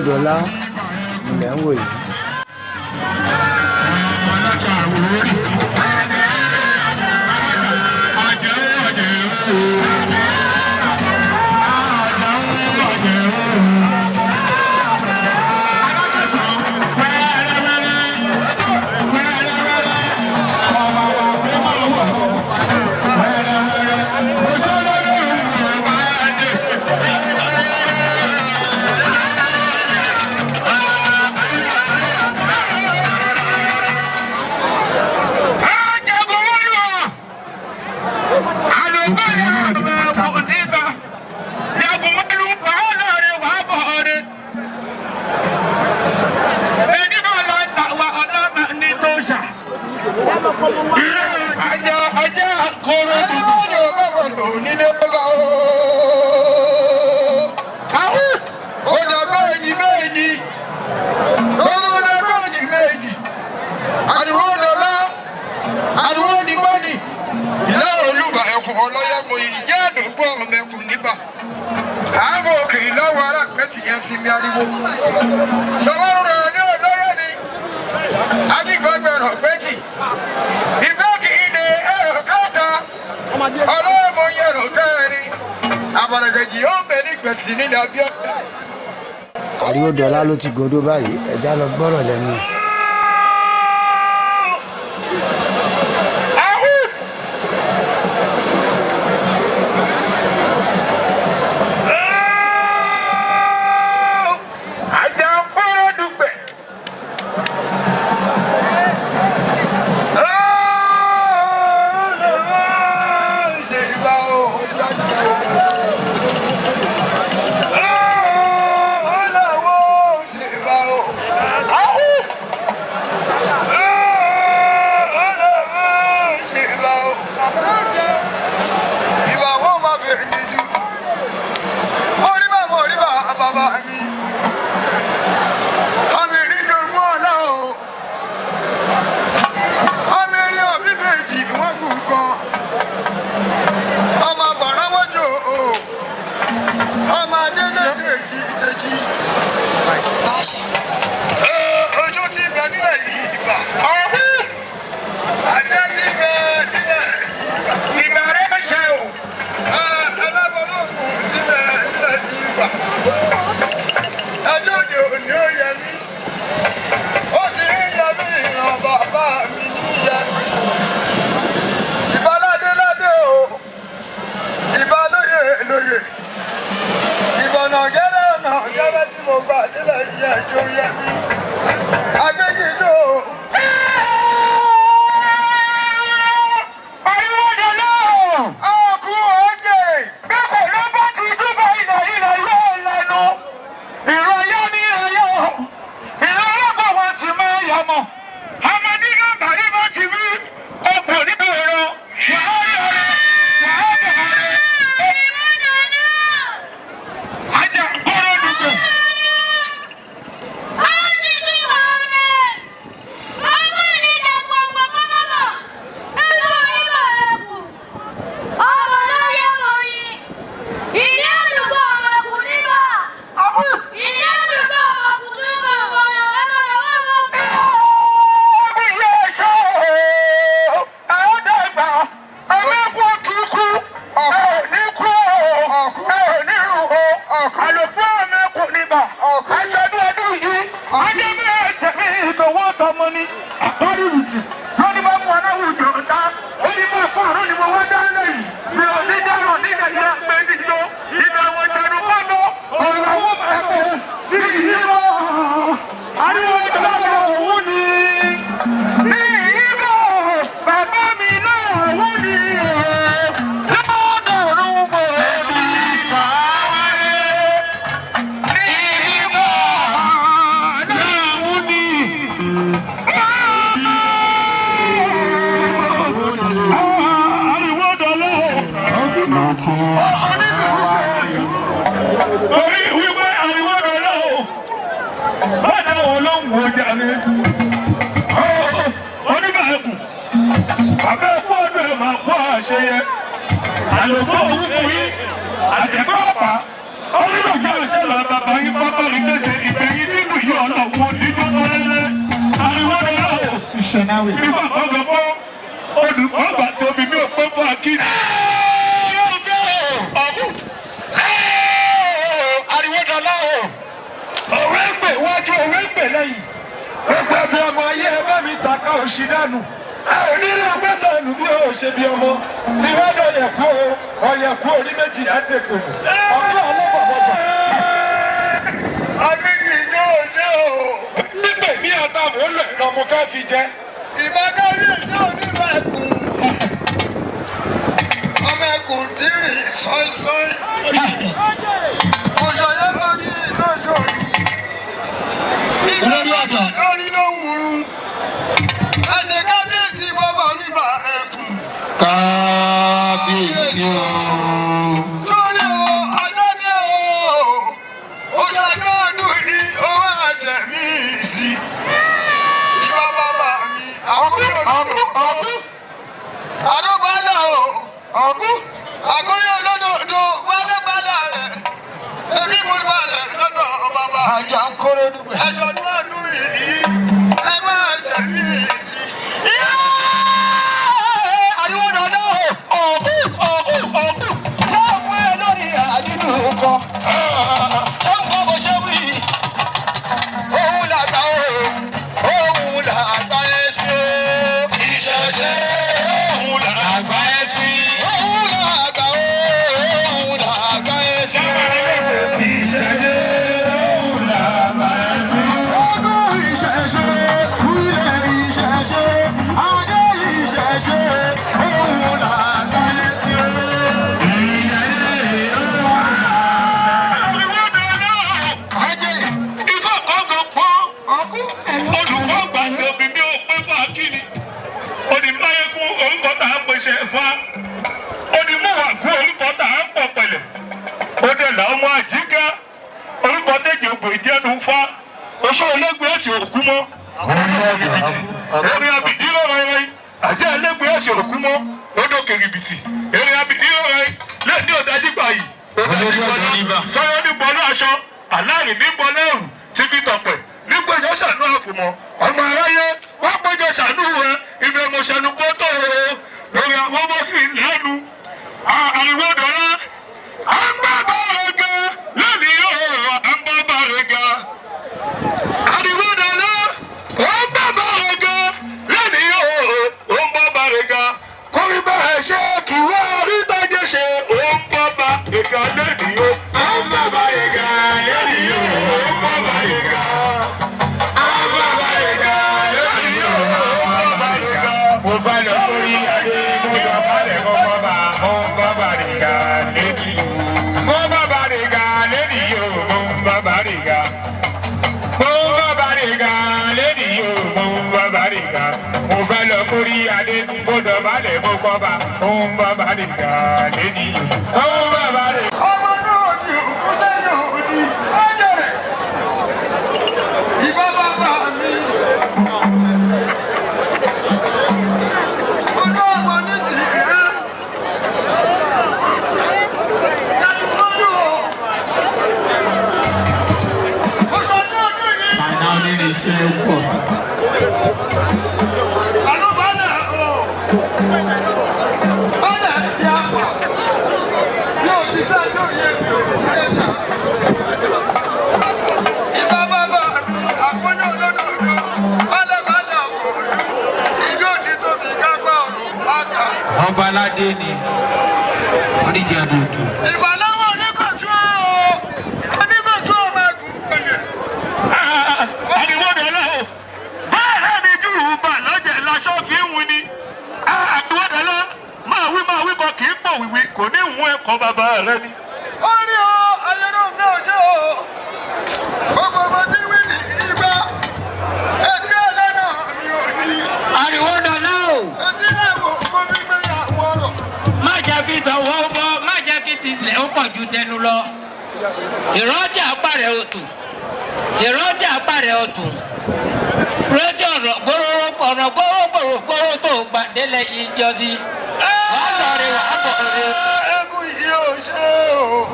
Ariwodola ilẹ̀ ń wò yìí. Ariwodola ló ti godó báyìí ẹja lọ gbọ́rọ̀ lẹ́nu. àlòkọ́ òun fún yín àtẹ̀kọ́ ọ̀pá ó nílò kí ọ̀ṣẹ́ lọ bàbá yín pápá rí kése ìgbẹ́yìn. ojú ọ̀nà wo dídú lọ́lẹ́lẹ́ ariwo lọ́lọ́ ìṣẹ̀náwé nígbà kọ́kọ́ olùkọ́ àgbà tóbi mi ò pé fún akíní. ariwo lọ́lọ́ òwe ń pè wájú òwe ń pè lẹ́yìn gbogbo ẹbí ọmọ ayé ẹ bá mi tàka òṣì dànù ẹ ò nílé ọgbẹ́sẹ̀ nù bí ó ṣe bí ọmọ tí wọ́n dọ̀ ọ̀yẹ̀kú orí méjì àdèpè ọ̀tún ọlọ́fọ̀mọjà. agbègbè yóò ṣe o. nígbè ní àtàwọn olè lọ mo fẹ́ fi jẹ. ìbàdàn yóò ṣe onímọ̀ ẹ̀kún. ọmọ ẹ̀kún tí rìn sọ́ọ́sọ́ọ́. òṣèré tó ní iná ṣòro. olórí ọ̀dọ̀. lórí ló wúru. ẹsẹ̀ kábíyèsí bọ́bọ̀ nígbà ẹ̀kún. kábíyèsí o. sórí o ajá ni o. ó ṣàdúrà ní owó ẹsẹ̀ mi sí. ìwà bàbá mi àkóyò lòdòdó. àdóbálà o. àkóyò lòdòdó wálé bálà rẹ̀. èmi mú balẹ̀ lọ́dọ̀ bàbá. àjà ń kórè dùgbẹ́. ẹ̀ṣọ́ ní ọdún yìí ẹ máa ṣe mí sí. ariwo dandan ọ̀kú tó fún ẹ lórí àdínú kọ. tó ń kọ́ bó ṣe wí. òun làgbà o òun làgbà ẹ sí o. ìṣẹ̀ṣẹ̀ òun làgbà ẹ sí. òun làgbà o òun làgbà ẹ sí. Fa onímọ̀wá kú orúkọ tá à ń pọ̀ pẹ̀lẹ̀ ó dẹ̀ là ọmọ àjíká orúkọ tẹ̀jẹ̀ ògbò ìjẹ́nu fa oṣù ẹlẹ́gbẹ̀ẹ́ ẹ̀tì òkú mọ́ erin abìdí lọ́rọ̀ ẹ̀rẹ́ àjẹ́ ẹlẹ́gbẹ̀ẹ́ ẹ̀tì òkú mọ́ lódòkè rìbìtì erin abìdí lọ́rọ̀ ẹ̀ lẹ́ẹ̀ni ọ̀dájígbà yìí ọ̀dájígbà sọ́yọ́ ní bọ́lá aṣọ aláàrin ní bọ́lá ẹ̀rù tí bí tọpẹ̀ nígbèjọ́ ṣàánú àfòmọ́ ọmọ aráyé wọ́n péjọ ṣàánú rẹ ibẹ̀ mo ṣẹnu pọ́tò lórí àwọn ọmọ sí lẹ́nu ariwo dọ́lá àgbàbàrẹ̀gà lẹ́ni yóò àgbàbàrẹ̀gà ariwo dọ́lá àgbàbàrẹ̀gà lẹ́ni yóò àgbàbàrẹ̀gà kórìbà ẹ̀ṣẹ́ kì wá orítajẹ́ ṣe àgbàbàrẹ̀gà lẹ́ni yóò àgbàbàrẹ̀gà lẹ́ni yóò àgbàbàrẹ̀gà àgbàbàrẹ̀gà lẹ́ni yóò àgbàbàrẹ̀gà mo fẹ́ lọ sórí ayé. Mo fẹ́ lọ kórí adé mo dọ̀bálẹ̀ mo kọ́ba òun bàbá nìkà lẹ́ni òun bàbá rẹ̀. ọmọ náà ní òkú sẹ́yìn òdì ọ̀jẹ̀rẹ̀ ìbá bàbá mi. mo dá ọmọ ní tìrẹ. Ọba aládé ni oníjàdù òtún. Ìbàláwọ̀ oníkọ̀tún ọmọ ẹ̀gún pẹ̀lẹ́. Àdìwọ́dọ̀ náà bẹ́ẹ̀ ni júrù bà lọ́jẹ̀ lásán fi ń wuni. Àdìwọ́dọ̀ náà máa wí bọ̀ kì í pọ̀ wíwí kò ní ìwọ̀n ẹ̀kọ́ bàbá rẹ ni. Ó ní o ayélujára fẹ́ òjò o. Gbogbo ọmọ tí wí ní ìgbà etí ẹlẹ́nà mi ò ní. Àdìwọ́dọ̀ náà o. Etí náà wò kó fi gbé yàwó ọ̀rọ̀. Má jẹ́ kí tọwọ́ bọ́, má jẹ́ kí tilẹ̀ ó pọ̀ ju tẹnu lọ. Ìrántí àpárẹ̀ òtún. Ìrántí àpárẹ̀ òtún. Rántí ọ̀nà gbóró tó gbà délẹ̀ yìí jọ sí. Wàá lọ rí wàá bọ̀ rí. Ẹkún yìí ò ṣe o.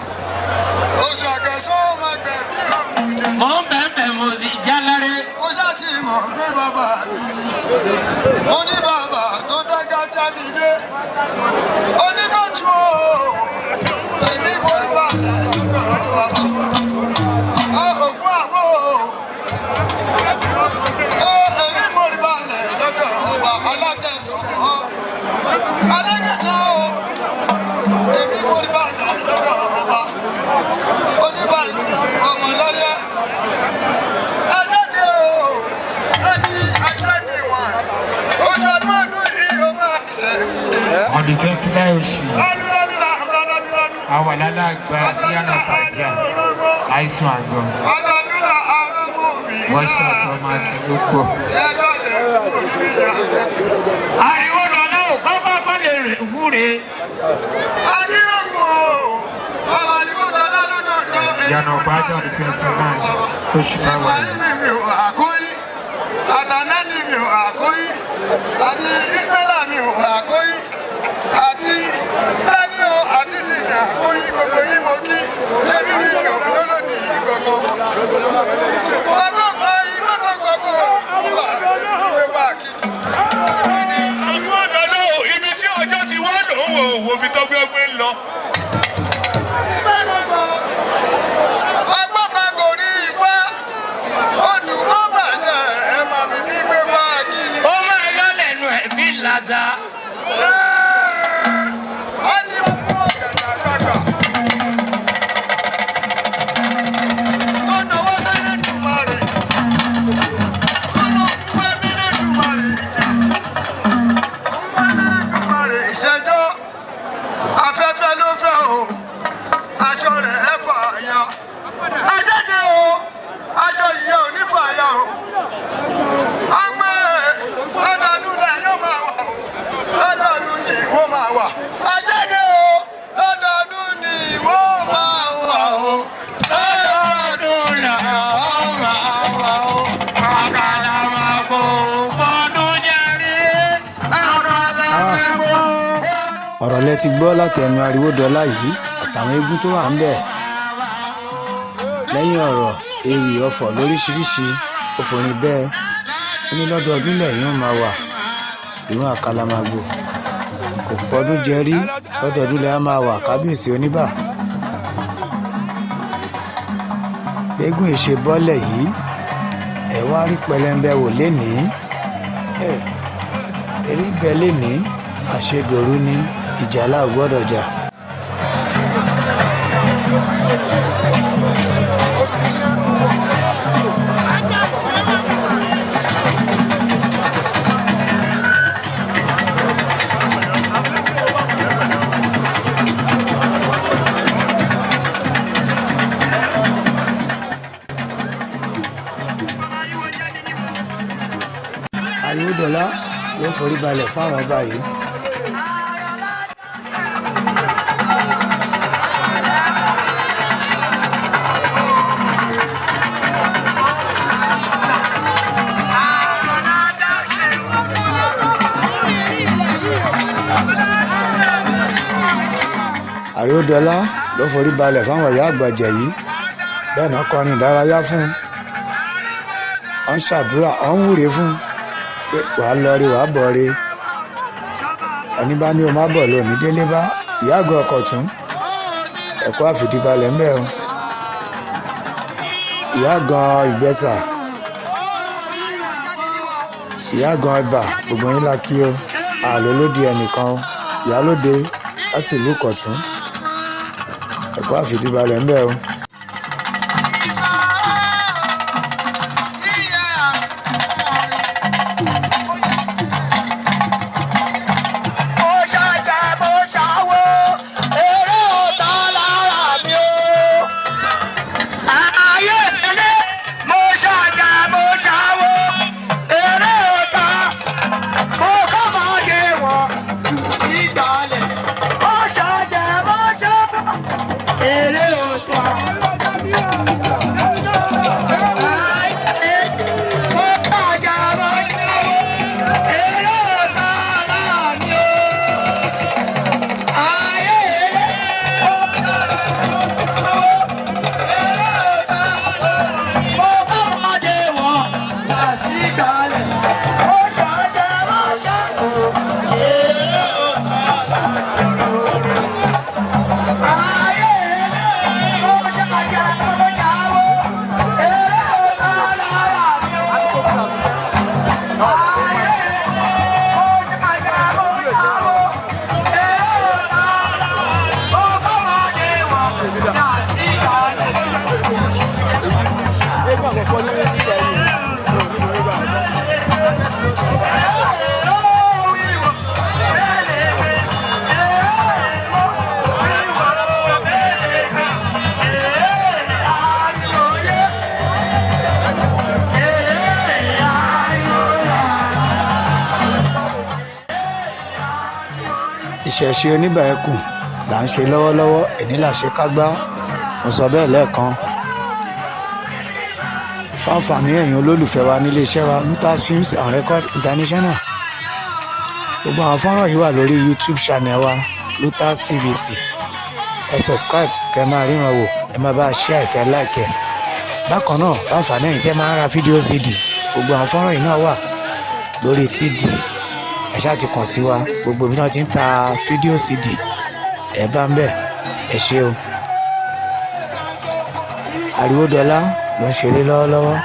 Oṣù àgẹ̀sọ́ máa gbẹ̀mí òun jẹ. Mò ń bẹ̀ẹ̀ mọ̀sí jáláré. Mo ṣáà ti mọ̀ pé bàbá mi ni. Mo ní bàbá tó dájá jáde dé. Oníkàtú o, èmi forí balẹ̀ lọ́dọ̀ bàbá. Ògùn àwọ̀ o, èmi forí balẹ̀ lọ́dọ̀ ọba alákẹ̀sán. Alákẹ̀sán o, èmi forí balẹ̀ lọ́dọ̀ ọba. Oníbàárù ọmọ lọ́yẹ́. On the 29th oṣù àwọn alálàgbà fíyànà pàjá àìsàn àgọ́ wọ́n ṣàtọ́ máa kí ló pọ̀. ariwo lọ́lá ò kọ́kọ́ lè wúre. ìyànà pàjá on the 29th oṣù táwa yìí. Àtànẹ́ni mi ò àkóyí, àti Ismaila mi ò àkóyí, àti Lẹ́ni o àṣìṣì mi àkóyí, gbogbo yìí mo kí, ṣé bí mi ò lọ́lọ́ ní gbogbo. Ọgbọ́n ìgbọ́gbọ́ gbogbo wà ìwé wà kí. Àwọn ọ̀dọ́ ibi tí ọjọ́ ti wá lòun ò wo ibi tó gbé ń lọ. Ọgbọ́n kan kò rí ifá, olùkọ́ bàṣẹ ẹ̀ máa mi ní pé wá kí ni. ó máa yọ lẹ́nu ẹ̀ bí làzà. A ní fún ọ̀gẹ̀dẹ̀ àgbàgbà. Tó náwó sẹ́yìn Dùmarè. Tó lọ fún ẹbí ní Dùmarè. Fún ẹbí ní Dùmarè ìṣẹ́jọ́. Afẹ́fẹ́ ló fẹ́ o. Aṣọ rẹ̀ ẹ fà ya. Ajáde o. Aṣọ yìí ò ní fà ya o. Ọgbẹ́ lọ́dọọdún náà yóò máa wà o. Lọ́dọọdún ni ìwọ máa wà. Ajáde o. Lọ́dọọdún ni ìwọ máa wà o. lọ́dọọdún làwọn máa wà ó. àkàrà máa bò bọ́dún jẹ́rí. àkàrà máa bò. ọ̀rọ̀ lẹ ti gbọ́ láti ẹnu Ariwódọlá yìí àtàwọn eégún tó wà ń bẹ̀. lẹ́yìn ọ̀rọ̀ ewì ọ̀fọ̀ lóríṣiríṣi ó forin bẹ́ẹ̀ ó ní lọ́dọọdún lẹ́yìn ó máa wà ìwọ̀n àkàlàmàgbò kò pọ́dún jẹ rí lọ́dọọdún lẹ́yìn á máa wà kábíyèsí oníbà. gbégún ìṣe bọ́lẹ̀ yìí ẹ̀ wá rí pẹlẹmbẹ wò lénìí eré bẹ lénìí àṣedòru ní ìjàlá ò gbọ́dọ̀ jà. Ariwódọlá ló forí balẹ̀ fáwọn ọba yìí. Ariwódọlá ló forí balẹ̀ fáwọn ìyá àgbàjẹ yìí bẹ́ẹ̀ náà kọrin ìdárayá fún un wọ́n ń ṣàdúrà wọ́n ń wúre fún un pé wàá lọ rí wàá bọ̀ rí ẹni bá ní o má bọ̀ lónìí délé bá ìyá àgọ́ ọkọ̀ tún ẹ̀kọ́ àfìdíbalẹ̀ ńbẹ̀ o ìyá gan ìgbẹ́sà ìyá gan ibà gbogbo yín la kí o àlọ́ lóde ẹnìkan o ìyálóde láti ìlú Ìkọ̀tún ẹ̀kọ́ àfìdíbalẹ̀ ńbẹ̀ o. Èrè ọ̀tá. ìṣẹ̀ṣe oníbàákùn là ń ṣe lọ́wọ́lọ́wọ́ èní làṣẹ kágbá mo sọ bẹ́ẹ̀ lẹ́ẹ̀kan fáǹfààní ẹ̀yin olólùfẹ́ wa nílé iṣẹ́ wa Lutas Films and Records International. Gbogbo àwọn fọ́nrán yìí wà lórí YouTube channel wa Lutas TVC. Ẹ subscribe kẹ́ máa ríran wò, ẹ máa bá a share kẹ́ like ẹ̀. Bákan náà fáǹfààní ẹ̀yin tẹ́ máa ń ra fídíò CD, gbogbo àwọn fọ́nrán yìí náà wà lórí CD. Ẹ ṣáà ti kàn sí wa, gbogbo ibi náà ti ń ta fídíò CD. Ẹ bá ń bẹ̀, ẹ ṣé o. Àríwódọlá ló ń ṣeré lọ́wọ́lọ́wọ́.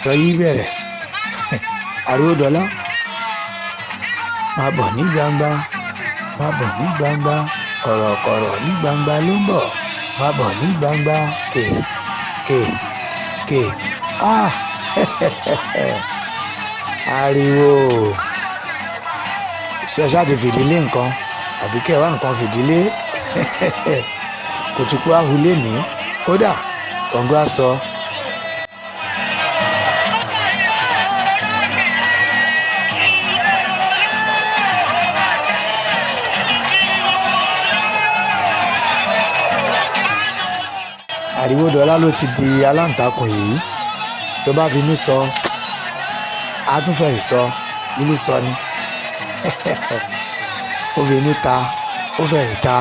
Ọ̀rọ̀ yìí bẹ̀rẹ̀ Àríwódọlá máa bọ̀ ní gbangba, máa bọ̀ ní gbangba, kọ̀rọ̀kọ̀rọ̀ ní gbangba ló ń bọ̀, máa bọ̀ ní gbangba kè ariwo ṣẹṣẹ àti fìdílé nǹkan àbí kẹwàá nǹkan fìdílé kò tún kó ahulé ní kódà kọ̀ǹgọ́ aṣọ. Àríwódọlá ló ti di aláǹtakùn yìí, tó bá fi inú sọ á tún fẹ̀yìn sọ nínú sọ ni ó fi inú ta ó fẹ̀yìn ta.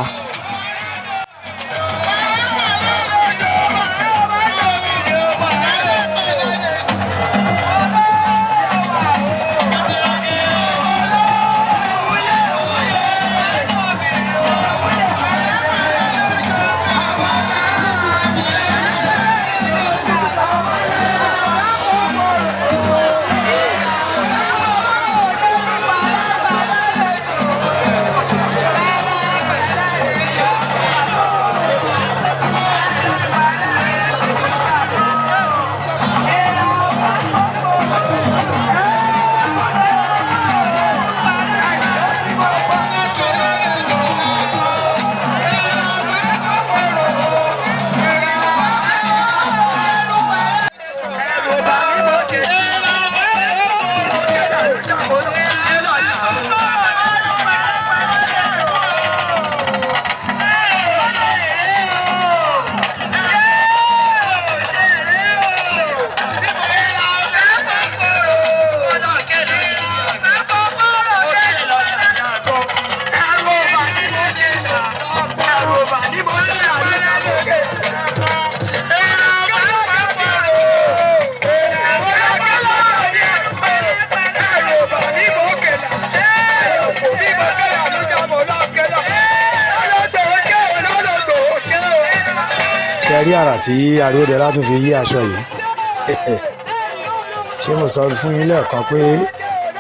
Rí àrà tí Àríwódọlá tún fi yí aṣọ yìí ṣé mo sọ fún yín lẹ́ẹ̀kan pé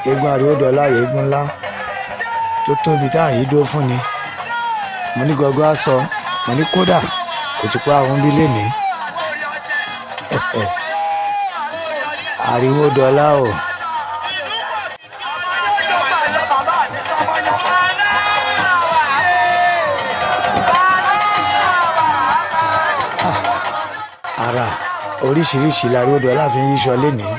eégún Àríwódọlá eégún ńlá tó tóbi táwọn yìí dó fún ni. Mo ní gọgọ aṣọ, mo ní kódà kò ti pa àwọn bí lénìí Àríwódọlá o. Ara oríṣiríṣi l'Àríwódọlá fi ń yíṣọ lénìí.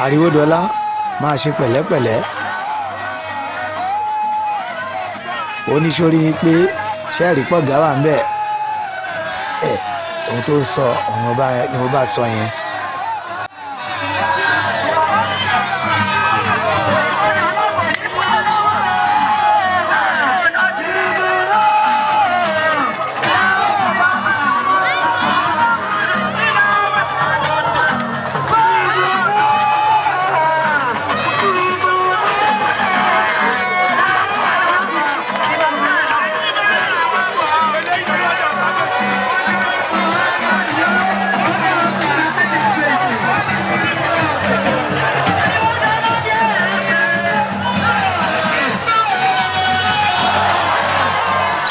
Àríwódọlá máa ṣe pẹ̀lẹ́pẹ̀lẹ́ oníṣòrí pé ṣẹ́ẹ̀rì pọ̀ gá wà ń bẹ̀ ohun tó sọ ni mo bá sọ yẹn.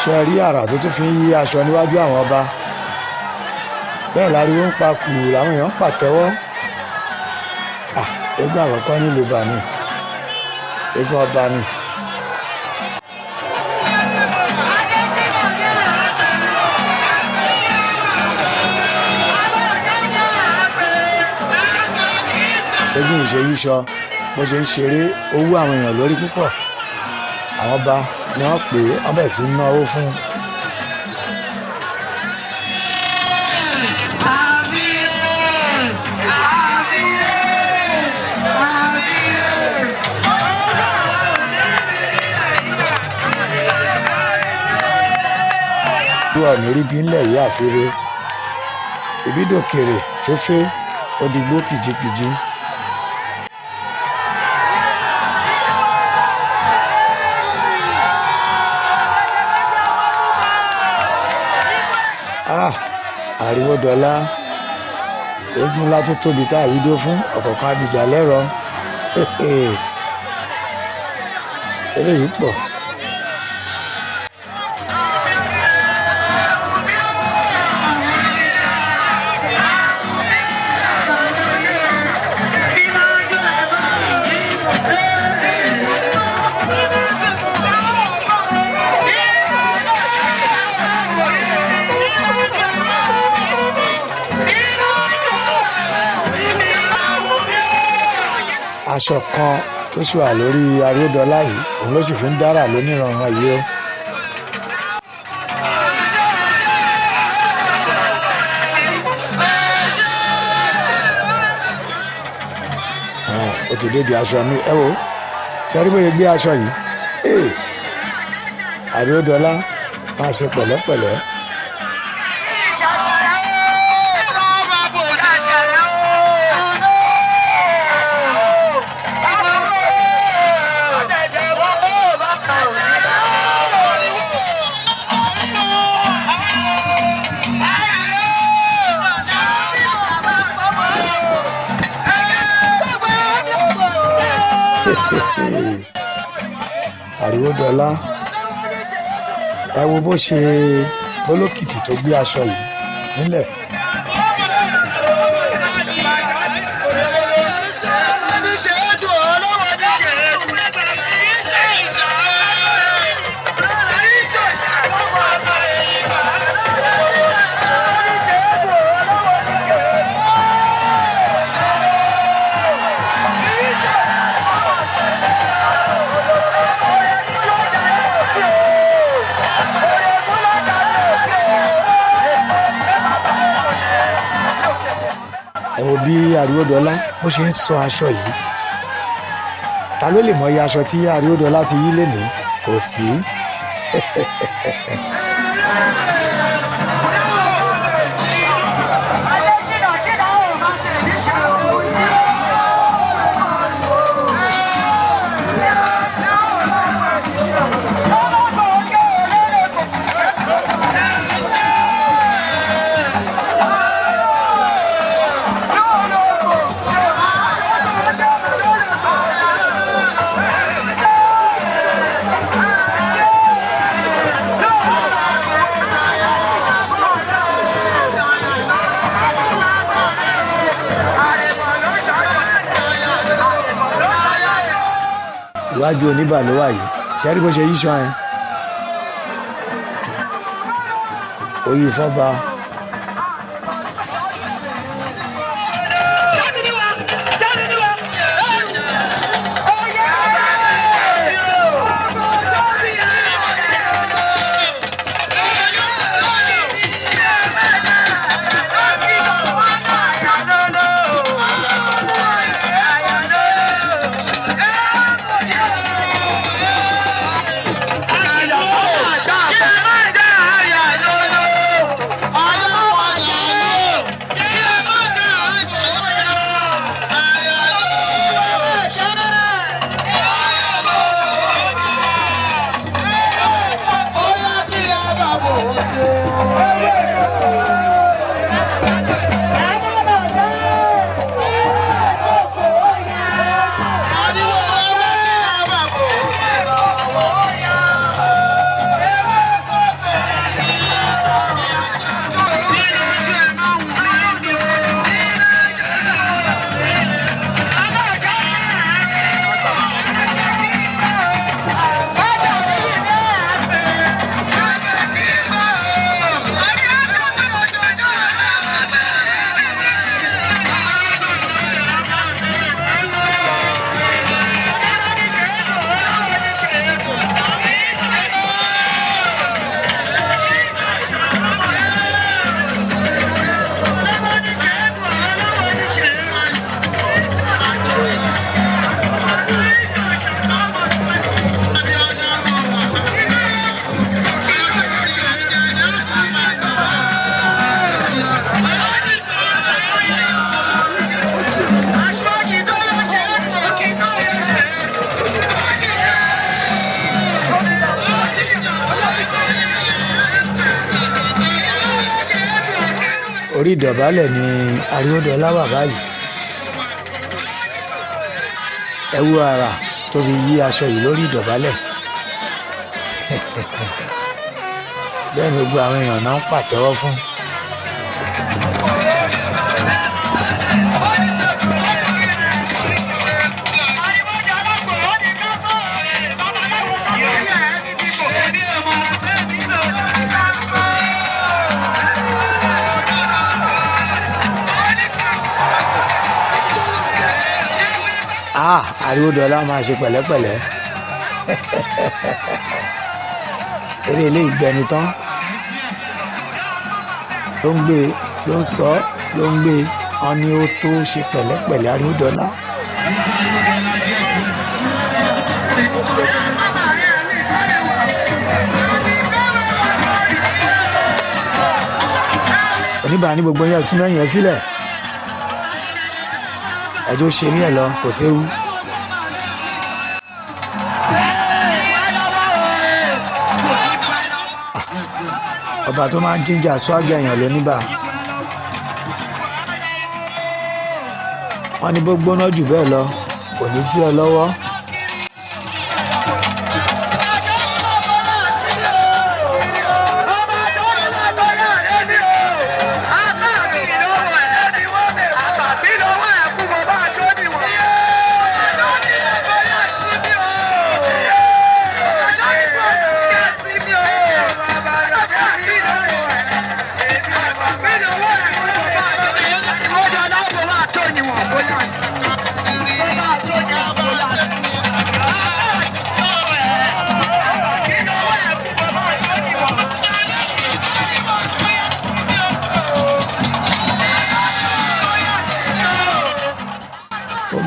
ṣe rí àrà tó tún fi ń yí aṣọ níwájú àwọn ọba bẹ́ẹ̀ láriwo ń pa kù làwọn èèyàn ń pàtẹ́wọ́ eégún àkọ́kọ́ nílùú bani eégún ọba ni. eégún ìṣèyíṣọ bó ṣe ń ṣeré ó wú àwọn èèyàn lórí púpọ̀ àwọn ọba ni wọ́n pè é wọ́n bẹ̀ sí ná owó fún un. ìdúrà mérí bí ńlẹ̀ yìí àfẹ́rẹ́ ìbídòkèrè fẹ́fẹ́ òdìgbò kìjikìji. Àríwódọlá eégún ńlá tó tóbi tá àwídó fún ọ̀kọ̀ọ̀kan abìjà lẹ́rọ eléyìí pọ̀. aṣọ kan tó ṣì wà lórí Àríwódọlá yìí òun ló sì fi ń dára lóníranran yìí ó. ó ti dédé aṣọ mi ẹ wo ṣe rí bóyá gbé aṣọ yìí Àríwódọlá máa ṣe pẹ̀lẹ́pẹ̀lẹ́. Àríwódọlá ẹ wo bó ṣe olókìtì tó gbé aṣọ yìí nílẹ̀. ẹ wo bí Àríwódọlá bó ṣe ń sọ aṣọ yìí ta ló lè mọ iye aṣọ tí Àríwódọlá ti yí lénìí kò sí. iwájú oníbà ló wà yìí ṣe rí bó ṣe yí ṣan yẹn oyè fọba. orí ìdọ̀bálẹ̀ ni Aríódọlá wà báyìí. Ẹ wo ara tó fi yí aṣọ yìí lórí ìdọ̀bálẹ̀. Bẹ́ẹ̀ ni gbogbo àwọn èèyàn náà ń pàtẹ́wọ́ fún. Aríódọlá máa ṣe pẹ̀lẹ́pẹ̀lẹ́. Eré ilé ìgbẹ́nu tán ló ń gbé, ló ń sọ, ló ń gbé. Wọ́n ní ó tó ṣe pẹ̀lẹ́pẹ̀lẹ́ Aríódọlá. Oníbà ní gbogbo yẹn súnmọ́ yẹn fílẹ̀. Ẹjọ́ ṣe ní ẹ̀ lọ, kò séwu. Ọba tó máa ń jíjà swagger èèyàn ló níbà. Wọ́n ní bó gbóná jù bẹ́ẹ̀ lọ kò ní dí ọ lọ́wọ́.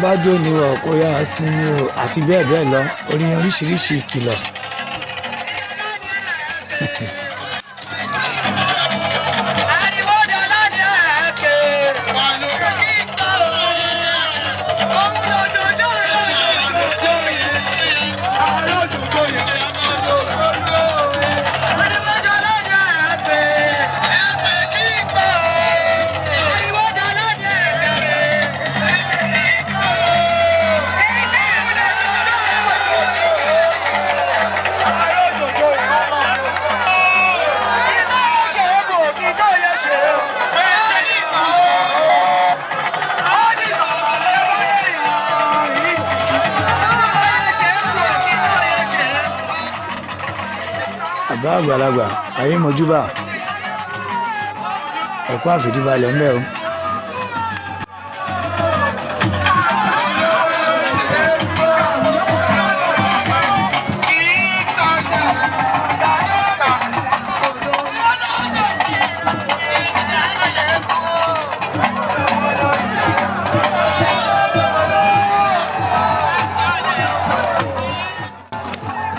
Bá jó ni wọ̀ kó yá sinmi o àti bẹ́ẹ̀ bẹ́ẹ̀ lọ, orin oríṣiríṣi ìkìlọ̀. Àbá àgbàlagbà ayé mojúbà ẹ̀kọ́ àfìdíbalẹ̀ ń bẹ̀ o.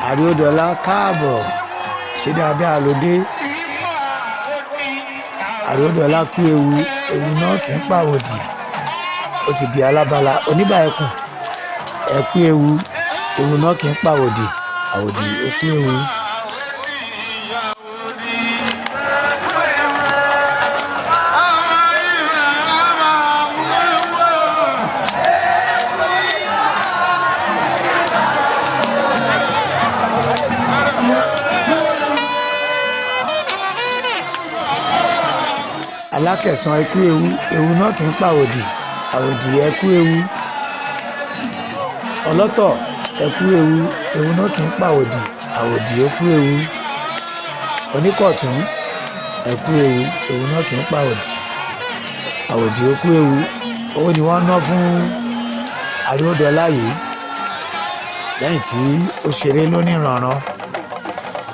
Aríódọlá káàbọ̀, ṣe dáadáa ló dé. Aríódọlá kú ewu, ewu náà kì í pàwòdì. Ó ti di alábala oníbà ẹkùn. Ẹ kú ewu, ewu náà kì í pàwòdì. Àwòdì ó kú ewu. Alákẹ̀sán ẹkú ewu, ewu náà kì í pàwòdì. Àwòdì ẹkú ewu. Ọlọ́tọ̀ ẹkú ewu, ewu náà kì í pàwòdì. Àwòdì ẹkú ewu. Oníkọ̀tún ẹkú ewu, ewu náà kì í pàwòdì. Àwòdì ẹkú ewu. Owó ni wọ́n ná fún Aríódọlá yìí lẹ́yìn tí ó ṣeré lóníranran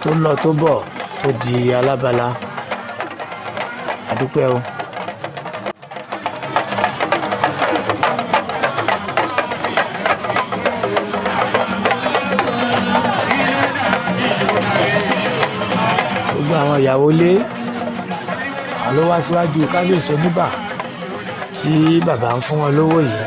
tó lọ tó bọ̀ tó di alábala. Àdúpẹ́ o. Gbogbo àwọn ìyàwó ilé àwọn ló wá síwájú kábíyèsí oníbà tí bàbá ń fún wọn lówó yìí.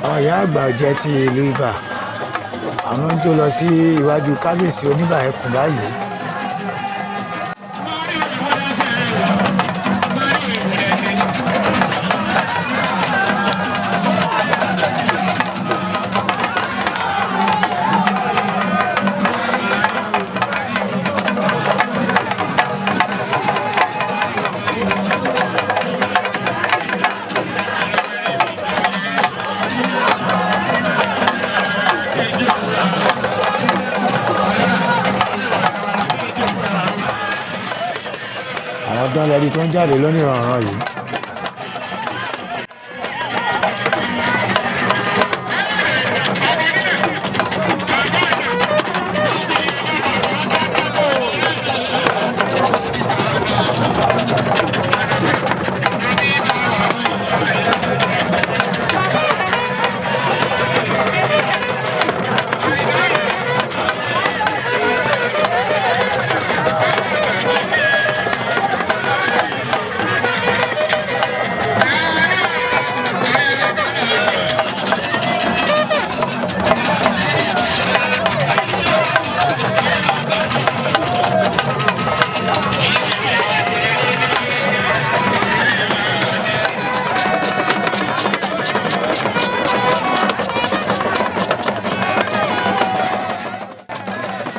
àwọn ìyá àgbà ọ̀jẹ̀ ti ìlú Ibà àwọn ń jó lọ sí iwájú kábíyèsí Oníbà Ẹkùn báyìí. àwọn dán lẹ́rí tó ń jáde lónìí rànran yìí.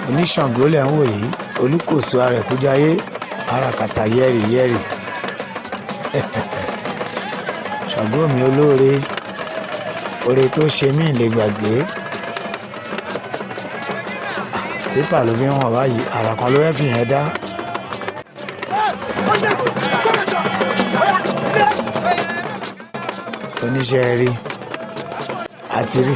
oníṣàngó lẹ̀ ń wò yìí olùkóso Arẹ̀kújayé arakata yẹ́rì yẹ́rì Ṣàngó mi olóore oore tó ṣe mí lè gbàgbé pépà ló fi hàn báyìí àrà kan ló fẹ́ fi yẹn dá. oníṣẹ́ rí àti rí.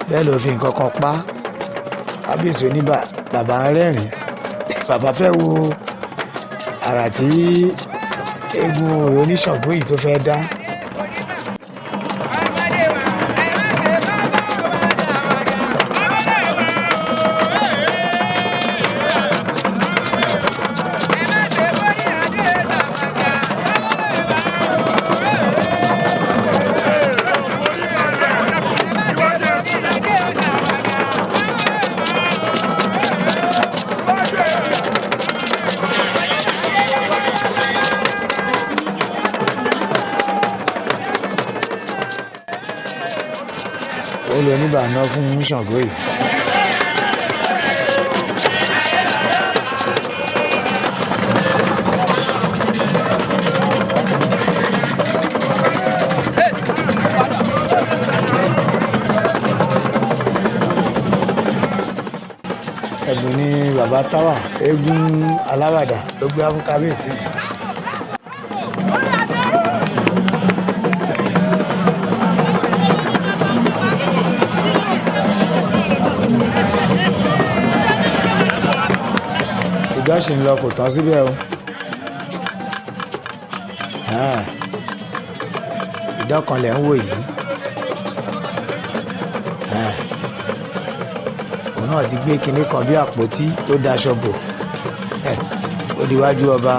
bẹ́ẹ̀ ló fi nǹkan kan pa kábíyèsí Oníbà bàbá rẹ́rìn bàbá fẹ́ wo àrà tí eégún oníṣàngó yìí tó fẹ́ dá. olè Oníbà ná fún Ṣàngó yìí. ẹ̀bùn ni bàbá táwà eégún aláwàdà ló gbé fún kábíyèsí yìí. ìgbà ṣì ń lọ kò tán síbẹ̀ o ìdọ́kanlẹ̀ ń wò yìí òun náà ti gbé kinní kan bí àpótí tó daṣọ bò ó diwájú ọba.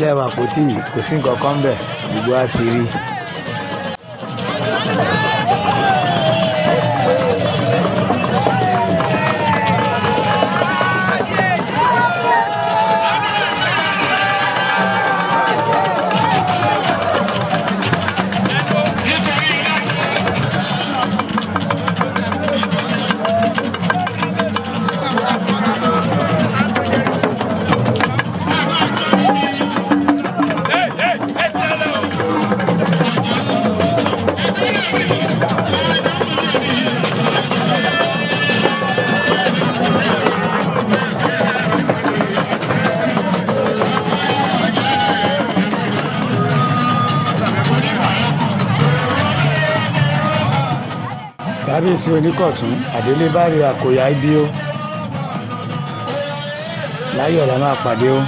lẹ́wọ̀ àpótí yìí kò sí nǹkan kan bẹ̀ gbogbo á ti rí. kábíyèsí oníkọ̀tún àdélébárí àkòyà ibi ó láyọ̀ la máa pàdé ó.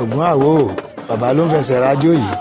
Ògún àwo bàbá ló ń fẹsẹ̀ rájò yìí.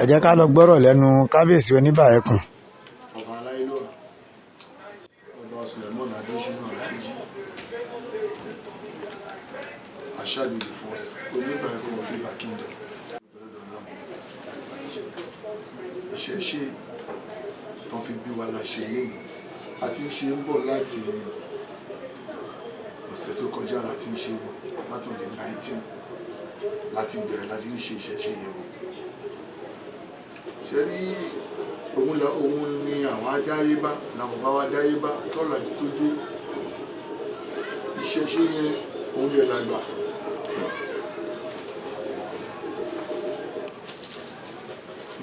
ẹ jẹ́ ká lọ gbọ́rọ̀ lẹ́nu kábíyèsí oníbà ẹkùn. ọba aláìlúwà ọba Suleiman Adésínà Aláìjí Àṣàbí the first oníbà ẹkùn of Ìbà kingdom. ìṣẹ̀ṣe tó fi bí wa la ṣe léyìn àti ṣe ń bọ̀ láti ọ̀sẹ̀ tó kọjá láti ń ṣe bọ̀ látọ̀dẹ̀ 19 láti bẹ̀rẹ̀ láti ń ṣe ìṣẹ̀ṣe yẹn bọ̀. ṣe rí òun ni àwọn adáyébá làwọn bá wá dáyébá tọ́làjú tó dé ìṣẹ̀ṣe yẹn òun lè lágbà.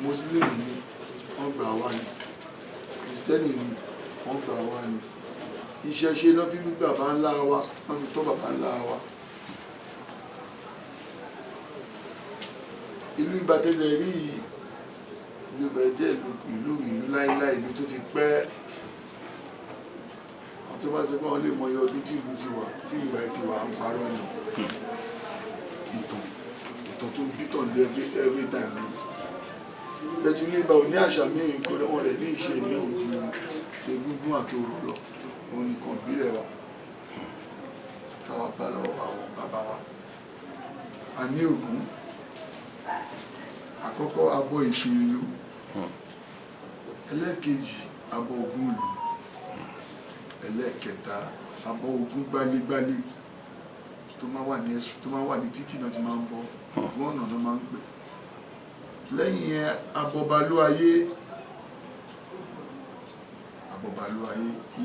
Muslim ni wọ́n gbà wá ní Kristẹni ni wọ́n gbà wá ní ìṣẹ̀ṣe náà fi bí bàbá ńlá wa wọ́n fi tọ́ bàbá ńlá wa. ìlú Ìbàdàn rí yìí ìlú Ìbàdàn jẹ́ ìlú láíláí ìlú tó ti pẹ́. àwọn tó bá ṣe pé wọ́n lè mọyì ọdún tí ìlú ti wà tí ìlú Ìbàdàn ti wà ń parọ́ ni ìtàn tó ń bítàn lé every time ni. ẹtù ní ibà ò ní àṣà míì kó wọn rẹ̀ ní ìṣe ní ojú egúngún àti orò lọ òun nìkan ìbílẹ̀ wa káwa bá lọ́wọ́ àwọn bàbá wa. a ní Ògún àkọ́kọ́ abọ́ Èṣù ìlú, ẹlẹ́ẹ̀kejì abọ́ Ògún ìlú, ẹlẹ́ẹ̀kẹta abọ́ Ògún gbálégbálé tó máa wà ní títì náà ti máa ń bọ́ Ògún ọ̀nà náà máa ń pè. lẹ́yìn yẹn abọ́balú ayé,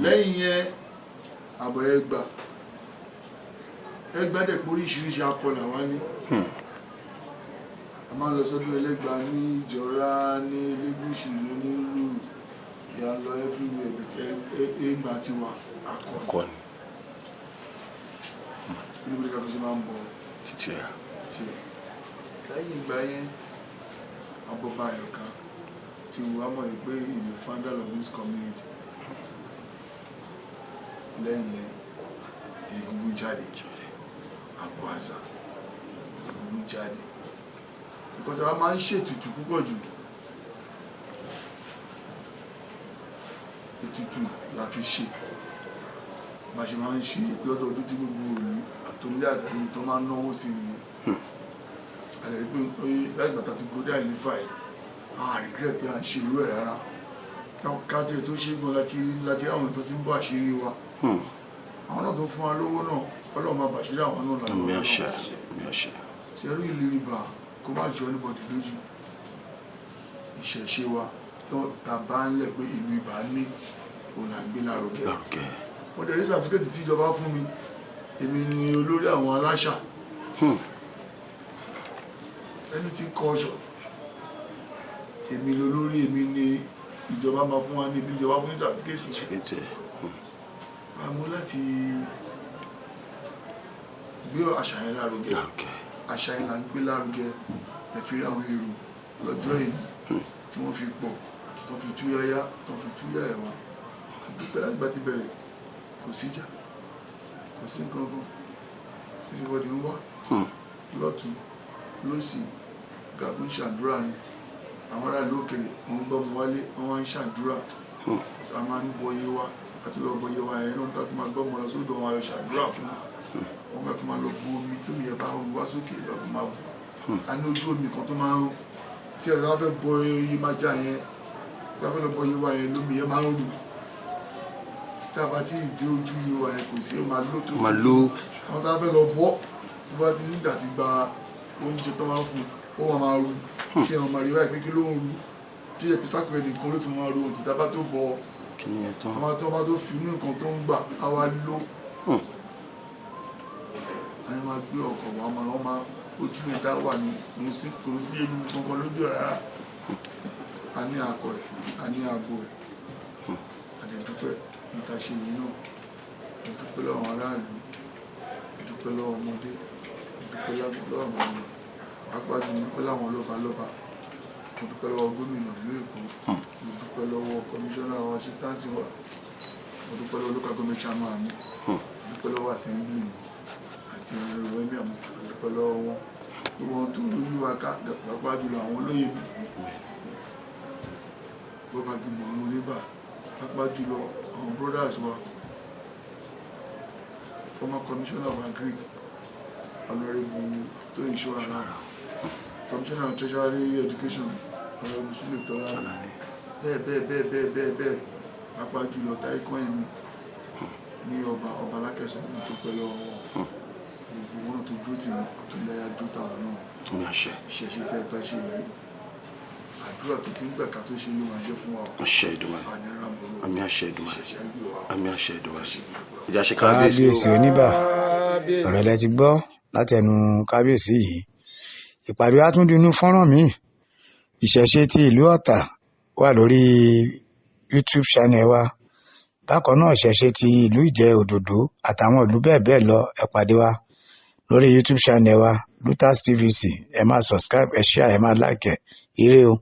lẹ́yìn yẹn abọ́ Ẹ̀gbá. Ẹ̀gbá dẹ̀ pé oríṣiríṣi akọlà wá ní. a máa ń lọ sọ́dún Ẹlẹ́gbá ní Ìjọra, ní Elégùṣì, ní Ìlú ìyá lọ everywhere bẹ̀tẹ̀ Ẹ̀gbá ti wà akọni. inú bí káàkiri ṣe máa ń bọ̀ títí ẹ̀. lẹ́yìn ìgbà yẹn abọ́ba Àyọ̀ká tí wàá mọ̀ pé he is the founder of this community. lẹ́yìn yẹn Egúngún jáde, Abọ́ Àṣà, Egúngún jáde because àwa máa ń ṣètùtù púpọ̀ jù. ètùtù la fi ṣe bá ṣe máa ń ṣe lọ́dọọdún tí gbogbo òlu àtòlé àtàlẹ́ tó máa ń náwó sí nìyẹn àlẹ́ pé láì gbàtà tó gbódé àìlífà ẹ̀ a regret pé à ń ṣe irú ẹ̀ rárá káàtì tó ṣe gan láti àwọn ètò tí ń bọ́ àṣírí wa àwọn náà tó fún wa lówó náà ọlọ́run máa bàṣírí àwọn náà làwọn ṣẹ́rú ìlú ibà kó má jọ anybody lójú ìṣẹ̀ṣe wa ta bá ń lẹ̀ pé ìlú ibà ní òun là ń gbé lárugẹ wọ́n dẹ̀ rí sàfikẹ́tì tí ìjọba fún mi èmi ni olórí àwọn aláṣà anything culture èmi ni olórí èmi ni ìjọba máa fún wa ní ibi ìjọba fún ní sàfikẹ́tì àmọ́ láti gbé àṣà yẹn lárugẹ àṣà yẹn là ń gbé lárugẹ ẹ̀fírí àwọn èrò lọ́jọ́ èyí tí wọ́n fi pọ̀ tó fi túyáyá tó fi túyá ẹ̀wà àdúpẹ́ láti bá ti bẹ̀rẹ̀ kò síjà kò sí nǹkan kan everybody ń wá lọ́tún lọ́sì gàgún ṣàdúrà ni àwọn aráàlú òkèrè wọn ń gbọ́mọ wálé wọn wá ń ṣàdúrà a máa ń bọyé wa àti lọ bọyé wa ẹ̀ náà dákú máa gbọ́mọ lọ sódò wọn lọ ṣàdúrà fún wọn gbà kí máa lọ bu omi tó yẹ bá rú wá sókè lọ fún máa bù a ní ojú omi kan tó máa ń tí ẹ̀ bá fẹ́ bọ iye máa já yẹn bá fẹ́ lọ bọ iye wa yẹn lómi yẹn máa ń rù tí a bá ti dé ojú iye wa yẹn kò sí ó máa lò tó àwọn tá a fẹ́ lọ bọ́ tó bá ti nígbà tí gba oúnjẹ tó máa ń fún ó máa rù kí ẹ̀ máa rí báyìí pé kí ló ń rù tí ẹ̀ pèsè àkọyẹ nìkan ló tún máa rù ohun tí tá a bá tó bọ àwọn tó bá tó fi inú nǹkan tó ń gbà á wá lò àyè máa gbé ọkọ̀ wa máa ojú ẹ̀dá wà ní kò sí ewu kankan lójú ẹ̀ rárá a ní akọ ẹ̀ a ní abo ẹ̀ àdẹ̀dúpẹ́ níta ṣe yìí náà ìdúpẹ́ lọ́wọ́ aráàlú ìdúpẹ́ lọ́wọ́ ọmọdé ìdúpẹ́ lọ́wọ́ àwọn ọmọ apájú ìdúpẹ́ láwọn lọ́ba ìdúpẹ́ lọ́wọ́ gómìnà ìlú Èkó ìdúpẹ́ lọ́wọ́ kọmíṣánná wa ṣítánsì wa ìdúpẹ́ lọ́wọ́ local government chairman mi ìdúpẹ́ lọ́wọ́ assembly mi àti ẹ̀rọ ẹ̀mí àmújù ìdúpẹ́ lọ́wọ́ wọn gbogbo wọn tó yí wa ká pàápàá jùlọ àwọn olóyè mi bọ́bá gbìmọ̀ ọ̀run oníbà pàápàá jùlọ àwọn brothers wa former commissioner of agric honorable tó ìṣó ara commissioner of treasury education honorable Sule Tọ́lá bẹ́ẹ̀ pàápàá jùlọ táìkọ́ ẹ̀mí ní ọba alákẹ́sàn ní tó pẹ́ lọ́wọ́ gbogbo wọn tó dúró tì mí àtúndáyà dúró táwọn náà ìṣẹ̀ṣe tẹ́ ẹ bá ṣe yìí àdúrà tó ti ń gbà ká tó ṣe ló máa jẹ́ fún wa àṣẹ Èdùmàrè àmì àṣẹ Èdùmàrè àmì àṣẹ Èdùmàrè ìjà ṣe kábíyèsí oníbà ọ̀rọ̀ ilẹ̀ ti gbọ́ látẹnu kábíyèsí yìí ìpàdé àtúndínú fọ́nrán míì ìṣẹ̀ṣe ti ìlú Ọ̀tà wà lórí YouTube channel wa bákan náà ìṣẹ̀ṣe ti ìlú Ìjẹ̀ Òdòdó àtàwọn ìlú bẹ́ẹ̀ bẹ́ẹ̀ lọ ẹ pàdé wa lórí YouTube channel wa Lutas TVC ẹ máa subscribe ẹ share ẹ máa like ẹ ire o.